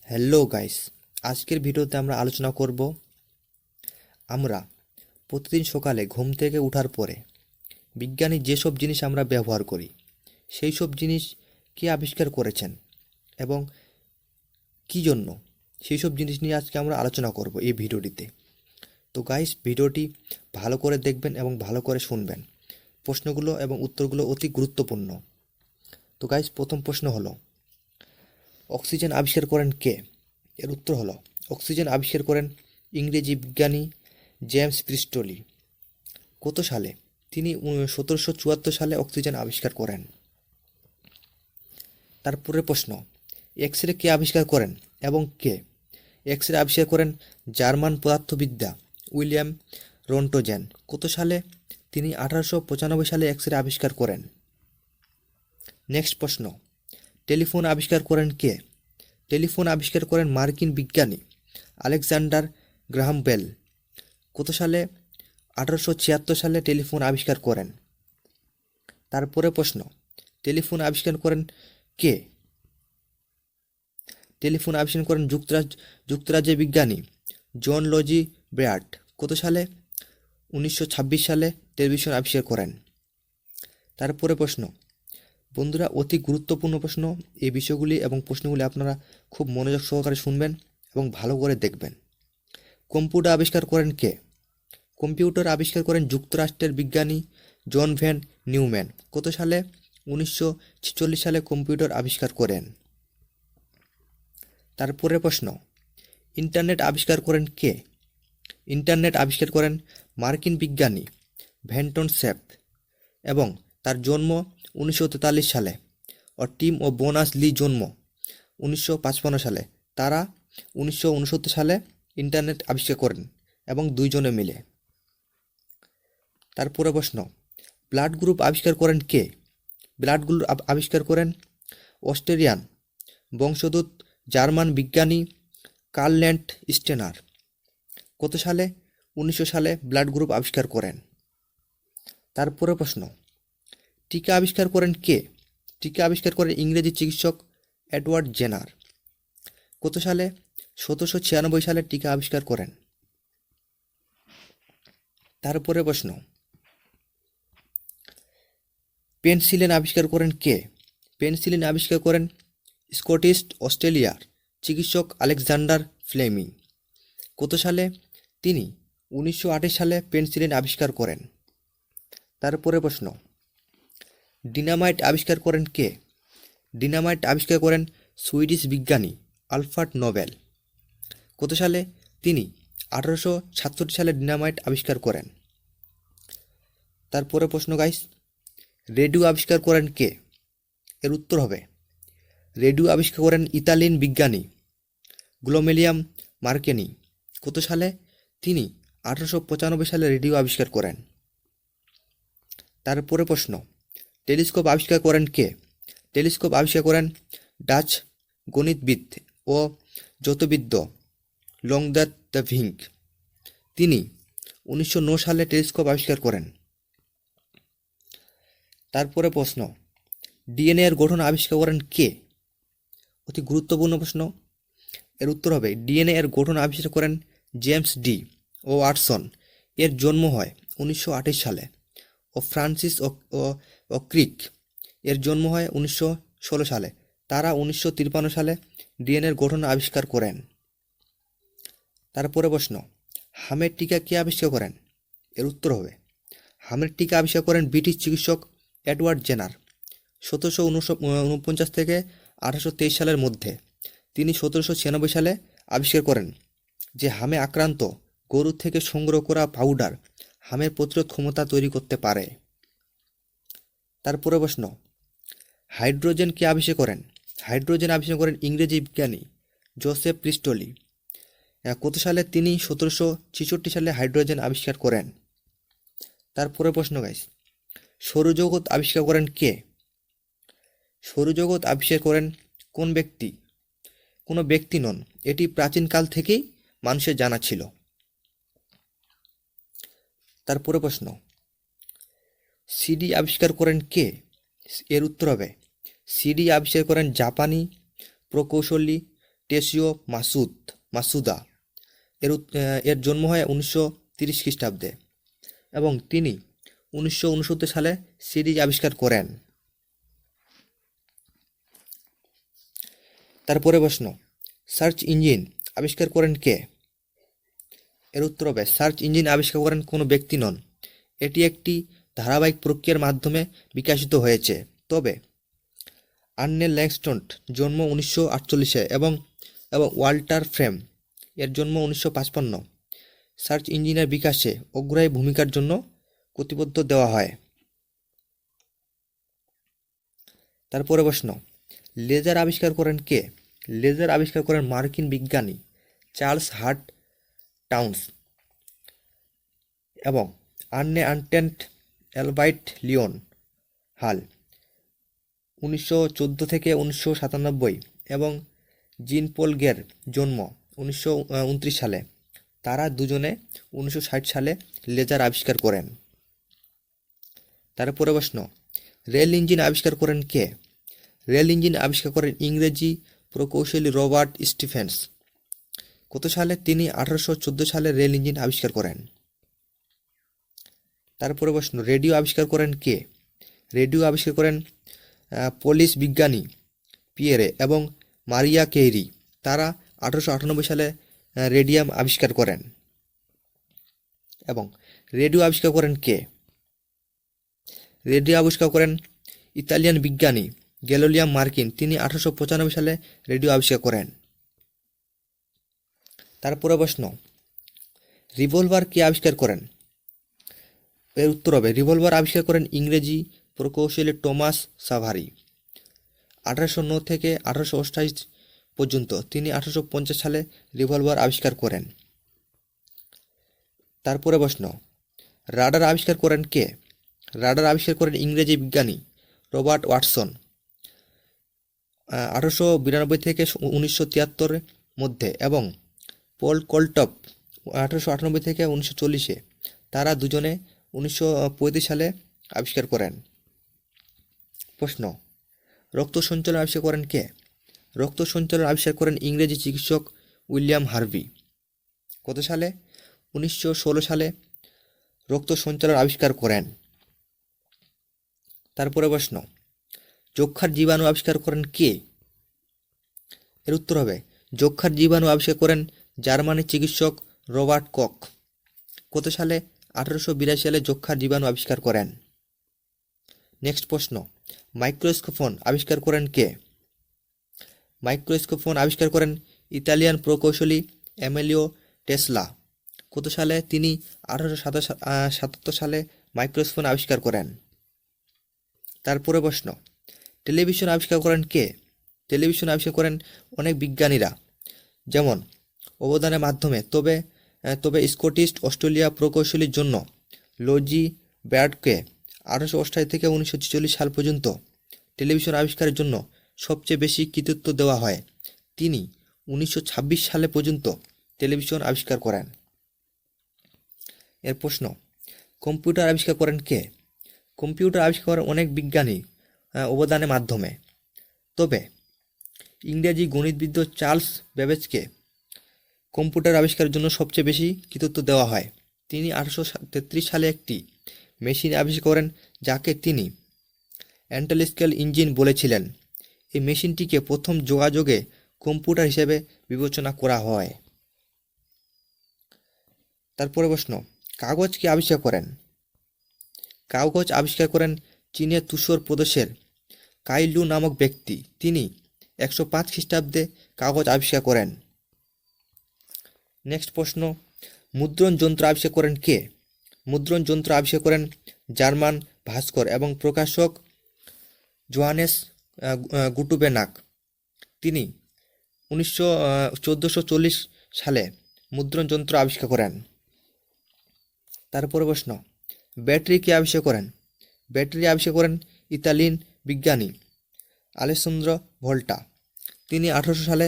Hello guys, আজকের ভিডিওতে আমরা আলোচনা করব আমরা প্রতিদিন সকালে ঘুম থেকে ওঠার পরে বিজ্ঞানী যেসব জিনিস আমরা ব্যবহার করি সেই সব জিনিস কে আবিষ্কার করেছেন এবং কী জন্য সেই সব জিনিস নিয়ে আজকে আমরা আলোচনা করব এই ভিডিওটিতে। তো গাইস, ভিডিওটি ভালো করে দেখবেন এবং ভালো করে শুনবেন। প্রশ্নগুলো এবং উত্তরগুলো অতি গুরুত্বপূর্ণ। তো গাইস, প্রথম প্রশ্ন হলো, অক্সিজেন আবিষ্কার করেন কে? এর উত্তর হলো, অক্সিজেন আবিষ্কার করেন ইংরেজি বিজ্ঞানী জেমস প্রিস্টলি। কত সালে? তিনি 1774 সালে অক্সিজেন আবিষ্কার করেন। তারপরের প্রশ্ন, এক্স রে কে আবিষ্কার করেন এবং কে? এক্স রে আবিষ্কার করেন জার্মান পদার্থবিদ্যা উইলিয়াম রন্টোজেন। কত সালে? তিনি 1895 সালে এক্স রে আবিষ্কার করেন। নেক্সট প্রশ্ন, টেলিফোন আবিষ্কার করেন কে? টেলিফোন আবিষ্কার করেন মার্কিন বিজ্ঞানী আলেকজান্ডার গ্রাহাম বেল। কত সালে? 1876 সালে টেলিফোন আবিষ্কার করেন। তারপরে প্রশ্ন, টেলিফোন আবিষ্কার করেন কে? টেলিফোন আবিষ্কার করেন যুক্তরাজ্যের বিজ্ঞানী জন লজি ব্র্যাড। কত সালে? 1926 সালে টেলিভিশন আবিষ্কার করেন। তারপরে প্রশ্ন, বন্ধুরা, অতি গুরুত্বপূর্ণ প্রশ্ন। এই বিষয়গুলি এবং প্রশ্নগুলি আপনারা খুব মনোযোগ সহকারে শুনবেন এবং ভালো করে দেখবেন। কম্পিউটার আবিষ্কার করেন কে? কম্পিউটার আবিষ্কার করেন যুক্তরাষ্ট্রের বিজ্ঞানী জন ভ্যান নিউম্যান। কত সালে? 1946 সালে কম্পিউটার আবিষ্কার করেন। তারপরে প্রশ্ন, ইন্টারনেট আবিষ্কার করেন কে? ইন্টারনেট আবিষ্কার করেন মার্কিন বিজ্ঞানী ভ্যান্টন সেপ এবং তার জন্ম 1943 সালে। টিম ও বোনাস লি জন্ম 1955 সালে। তারা 1969 সালে ইন্টারনেট আবিষ্কার করেন এবং দুইজনে মিলে। তারপরে প্রশ্ন, ব্লাড গ্রুপ আবিষ্কার করেন কে? ব্লাড গ্রুপ আবিষ্কার করেন অস্ট্রেলিয়ান বংশোদ্ভূত জার্মান বিজ্ঞানী কার্ল ল্যান্ড স্টেনার। কত সালে? 1900 সালে ব্লাড গ্রুপ আবিষ্কার করেন। তারপরে প্রশ্ন, টিকা আবিষ্কার করেন কে? টিকা আবিষ্কার করেন ইংরেজি চিকিৎসক এডওয়ার্ড জেনার। কত সালে? 1796 সালে টিকা আবিষ্কার করেন। তারপরে প্রশ্ন, পেনিসিলিন আবিষ্কার করেন কে? পেনিসিলিন আবিষ্কার করেন স্কটিশ অস্ট্রেলিয়ার চিকিৎসক আলেকজান্ডার ফ্লেমিং। কত সালে? তিনি 1928 সালে পেনিসিলিন আবিষ্কার করেন। তারপরে প্রশ্ন, ডিনামাইট আবিষ্কার করেন কে? ডিনামাইট আবিষ্কার করেন সুইডিশ বিজ্ঞানী আলফ্রেড নোবেল। কত সালে? তিনি 1867 সালে ডিনামাইট আবিষ্কার করেন। তারপরে প্রশ্ন গাইস, রেডিও আবিষ্কার করেন কে? এর উত্তর হবে, রেডিও আবিষ্কার করেন ইতালিয়ান বিজ্ঞানী গ্লোমেলিয়াম মার্কেনি। কত সালে? তিনি 1895 সালে রেডিও আবিষ্কার করেন। তারপরে প্রশ্ন, টেলিস্কোপ আবিষ্কার করেন কে? টেলিস্কোপ আবিষ্কার করেন ডাচ গণিতবিদ ও জ্যোতির্বিদ লংদাত দ্য ভিঙ্ক। তিনি 1909 সালে টেলিস্কোপ আবিষ্কার করেন। তারপরে প্রশ্ন, ডিএনএ এর গঠন আবিষ্কার করেন কে? অতি গুরুত্বপূর্ণ প্রশ্ন। এর উত্তর হবে, ডিএনএ এর গঠন আবিষ্কার করেন জেমস ডি ও ওয়াটসন। এর জন্ম হয় 1928 সালে। ও ফ্রান্সিস ও ক্রিক, এর জন্ম হয় 1916 সালে। তারা 1953 সালে ডিএনএ এর গঠন আবিষ্কার করেন। তারপরে প্রশ্ন, হামের টিকা কে আবিষ্কার করেন? এর উত্তর হবে, হামের টিকা আবিষ্কার করেন ব্রিটিশ চিকিৎসক এডওয়ার্ড জেনার 1749 থেকে 1823 সালের মধ্যে। তিনি 1796 সালে আবিষ্কার করেন যে হামে আক্রান্ত গরু থেকে সংগ্রহ করা পাউডার হামের প্রতিরোধ ক্ষমতা তৈরি করতে পারে। তারপরে প্রশ্ন, হাইড্রোজেন কে আবিষ্কার করেন? হাইড্রোজেন আবিষ্কার করেন ইংরেজি বিজ্ঞানী জোসেফ প্রিস্টলি। কত সালে? তিনি 1766 সালে হাইড্রোজেন আবিষ্কার করেন। তারপরে প্রশ্ন গাইস, সৌরজগৎ আবিষ্কার করেন কে? সৌরজগৎ আবিষ্কার করেন কোন ব্যক্তি? কোনো ব্যক্তি নন, এটি প্রাচীনকাল থেকেই মানুষের জানা ছিল। তারপরে প্রশ্ন, সিডি আবিষ্কার করেন কে? এর উত্তর হবে, সিডি আবিষ্কার করেন জাপানি প্রকৌশলী টেসিও মাসুদা। এর জন্ম হয় 1930 খ্রিস্টাব্দে এবং তিনি 1969 সালে সিরিজ আবিষ্কার করেন। তারপরে প্রশ্ন, সার্চ ইঞ্জিন আবিষ্কার করেন কে? এর উত্তর হবে সার্চ ইঞ্জিন আবিষ্কার করেন কোনো ব্যক্তি নন, এটি একটি ধারাবাহিক প্রক্রিয়ার মাধ্যমে বিকশিত হয়েছে। তবে আর্নেল ল্যাংস্টন জন্ম 1948 এবং ওয়াল্টার ফ্রেম এর জন্ম 1955 সার্চ ইঞ্জিনের বিকাশে অগ্রণী ভূমিকার জন্য কর্তৃপক্ষ দেওয়া হয়। তারপরে প্রশ্ন, লেজার আবিষ্কার করেন কে? লেজার আবিষ্কার করেন মার্কিন বিজ্ঞানী চার্লস হার্ট টাউন্স এবং আর্নে আনটেন্ট অ্যালবার্ট লিওন হাল 1914 থেকে 1997 এবং জিন পল গের জন্ম 1929 সালে। তারা দুজনে 1960 সালে লেজার আবিষ্কার করেন। তারপরে প্রশ্ন, রেল ইঞ্জিন আবিষ্কার করেন কে? রেল ইঞ্জিন আবিষ্কার করেন ইংরেজি প্রকৌশলী রবার্ট স্টিফেন্স। কত সালে? তিনি 1814 সালে রেল ইঞ্জিন আবিষ্কার করেন। তারপরে প্রশ্ন, রেডিও আবিষ্কার করেন কে? রেডিও আবিষ্কার করেন পোলিশ বিজ্ঞানী পিয়েরে এবং মারিয়া কেইরি। তারা 1898 সালে রেডিয়াম আবিষ্কার করেন। এবং রেডিও আবিষ্কার করেন কে? রেডিও আবিষ্কার করেন ইতালিয়ান বিজ্ঞানী গ্যালিলিও মার্কিন। তিনি 1895 সালে রেডিও আবিষ্কার করেন। তারপরে প্রশ্ন, রিভলভার কে আবিষ্কার করেন? এর উত্তর হবে রিভলভার আবিষ্কার করেন ইংরেজি প্রকৌশলী টমাস সাভারি 1809 থেকে 1828 পর্যন্ত। তিনি 1850 সালে রিভলভার আবিষ্কার করেন। তারপরে প্রশ্ন, রাডার আবিষ্কার করেন কে? রাডার আবিষ্কার করেন ইংরেজি বিজ্ঞানী রবার্ট ওয়াটসন 1892 থেকে 1973 মধ্যে এবং পল কোলটপ 1898 থেকে 1940। তারা দুজনে 1935 সালে আবিষ্কার করেন। প্রশ্ন, রক্ত সঞ্চালন আবিষ্কার করেন কে? রক্ত সঞ্চালন আবিষ্কার করেন ইংরেজি চিকিৎসক উইলিয়াম হার্ভি। কত সালে? 1916 সালে রক্ত সঞ্চালন আবিষ্কার করেন। তারপরে প্রশ্ন, যক্ষ্মার জীবাণু আবিষ্কার করেন কে? এর উত্তর হবে যক্ষ্মার জীবাণু আবিষ্কার করেন জার্মানির চিকিৎসক রবার্ট কখ। কত সালে? 1882 সালে যক্ষ্মার জীবাণু আবিষ্কার করেন। নেক্সট প্রশ্ন, মাইক্রোস্কোপ আবিষ্কার করেন কে? মাইক্রোস্কোপ আবিষ্কার করেন ইতালিয়ান প্রকৌশলী এমিলিও টেসলা। কত সালে? তিনি 1877 সালে মাইক্রোস্কোপ আবিষ্কার করেন। তারপরে প্রশ্ন, টেলিভিশন আবিষ্কার করেন কে? টেলিভিশন আবিষ্কার করেন অনেক বিজ্ঞানীরা, যেমন অবদানের মাধ্যমে তবে স্কটিশ অস্ট্রেলিয়া প্রকৌশলীর জন্য লজি ব্যার্ডকে 1888 থেকে 1946 সাল পর্যন্ত টেলিভিশন আবিষ্কারের জন্য সবচেয়ে বেশি কৃতিত্ব দেওয়া হয়। তিনি 1926 সালে পর্যন্ত টেলিভিশন আবিষ্কার করেন। এর প্রশ্ন, কম্পিউটার আবিষ্কার করেন কে? কম্পিউটার আবিষ্কার করেন অনেক বিজ্ঞানী অবদানের মাধ্যমে, তবে ইংরেজি গণিতবিদ চার্লস ব্যাবেজকে কম্পিউটার আবিষ্কারের জন্য সবচেয়ে বেশি কৃতিত্ব দেওয়া হয়। তিনি 1833 সালে একটি মেশিন আবিষ্কার করেন যাকে তিনি অ্যান্টালিস্কেল ইঞ্জিন বলেছিলেন। এই মেশিনটিকে প্রথম যোগাযোগে কম্পিউটার হিসেবে বিবেচনা করা হয়। তারপরে প্রশ্ন, কাগজ কে আবিষ্কার করেন? কাগজ আবিষ্কার করেন চীনের তুষর প্রদেশের কাইলু নামক ব্যক্তি। তিনি 105 খ্রিস্টাব্দে কাগজ আবিষ্কার করেন। নেক্সট প্রশ্ন, মুদ্রণ যন্ত্র আবিষ্কার করেন কে? মুদ্রণ যন্ত্র আবিষ্কার করেন জার্মান ভাস্কর এবং প্রকাশক জোহানেস গুটেনবার্গ। তিনি 1440 সালে মুদ্রণ যন্ত্র আবিষ্কার করেন। তারপরে প্রশ্ন, ব্যাটারি কে আবিষ্কার করেন? ব্যাটারি আবিষ্কার করেন ইতালিয়ান বিজ্ঞানী আলেসান্দ্রো ভোল্টা। তিনি 1800 সালে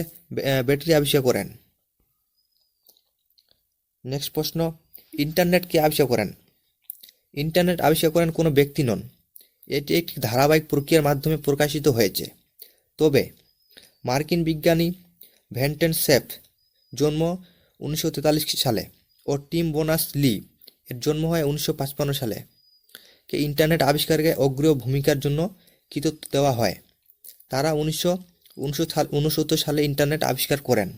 ব্যাটারি আবিষ্কার করেন। নেক্সট প্রশ্ন, ইন্টারনেট কে আবিষ্কার করেন? ইন্টারনেট আবিষ্কার করেন কোনো ব্যক্তি নন, এটি একটি ধারাবাহিক প্রক্রিয়ার মাধ্যমে প্রকাশিত হয়েছে। তবে মার্কিন বিজ্ঞানী ভ্যান্টেন সেফ জন্ম 1943 সালে ও টিম বোনাস-লি এর জন্ম হয় 1955 সালে কে ইন্টারনেট আবিষ্কারে অগ্রণী ভূমিকার জন্য কৃতিত্ব দেওয়া হয়। তারা 1969 সালে ইন্টারনেট আবিষ্কার করেন।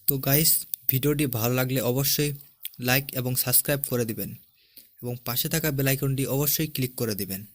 তো গাইস, ভিডিওটি ভালো লাগলে অবশ্যই লাইক এবং সাবস্ক্রাইব করে দিবেন এবং পাশে থাকা বেল আইকনটি অবশ্যই ক্লিক করে দিবেন।